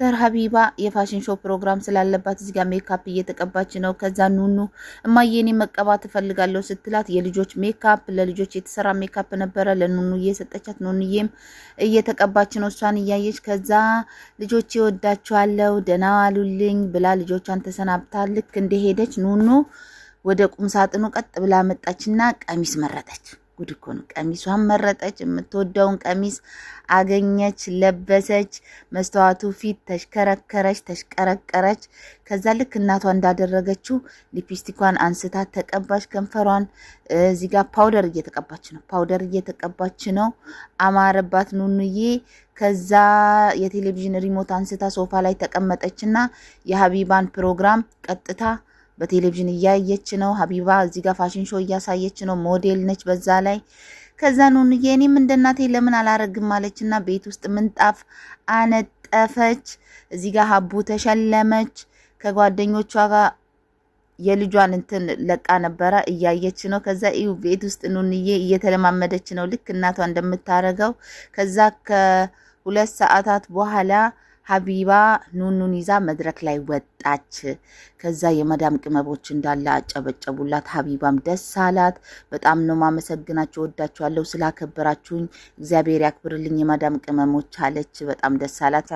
ተር ሀቢባ የፋሽን ሾው ፕሮግራም ስላለባት እዚህ ጋር ሜካፕ እየተቀባች ነው። ከዛ ኑኑ እማዬኔ መቀባት እፈልጋለሁ ስትላት የልጆች ሜካፕ ለልጆች የተሰራ ሜካፕ ነበረ ለኑኑ እየሰጠቻት፣ ኑኑዬም እየተቀባች ነው እሷን እያየች። ከዛ ልጆች ይወዳቸዋለሁ ደህና ዋሉልኝ ብላ ልጆቿን ተሰናብታ ልክ እንደሄደች ኑኑ ወደ ቁም ሳጥኑ ቀጥ ብላ መጣችና ቀሚስ መረጠች። ጉድ እኮ ነው። ቀሚሷን መረጠች። የምትወደውን ቀሚስ አገኘች፣ ለበሰች። መስተዋቱ ፊት ተሽቀረቀረች። ከዛ ልክ እናቷ እንዳደረገችው ሊፕስቲኳን አንስታ ተቀባች። ከንፈሯን እዚህ ጋር ፓውደር እየተቀባች ነው። አማረባት ኑኑዬ። ከዛ የቴሌቪዥን ሪሞት አንስታ ሶፋ ላይ ተቀመጠችና የሀቢባን ፕሮግራም ቀጥታ በቴሌቪዥን እያየች ነው። ሀቢባ እዚህ ጋር ፋሽን ሾው እያሳየች ነው። ሞዴል ነች በዛ ላይ። ከዛ ኑኑዬ እኔም እንደናቴ ለምን አላረግም ማለችና ቤት ውስጥ ምንጣፍ አነጠፈች። እዚህ ጋር ሀቡ ተሸለመች። ከጓደኞቿ ጋር የልጇን እንትን ለቃ ነበረ እያየች ነው። ከዛ ቤት ውስጥ ኑኑዬ እየተለማመደች ነው ልክ እናቷ እንደምታረገው። ከዛ ከ2 ሰዓታት በኋላ ሀቢባ ኑኑን ይዛ መድረክ ላይ ወጣች። ከዛ የመዳም ቅመቦች እንዳለ አጨበጨቡላት። ሀቢባም ደስ አላት። በጣም ነው ማመሰግናችሁ፣ ወዳችኋለሁ ስላከበራችሁኝ፣ እግዚአብሔር ያክብርልኝ የመዳም ቅመሞች አለች። በጣም ደስ አላት።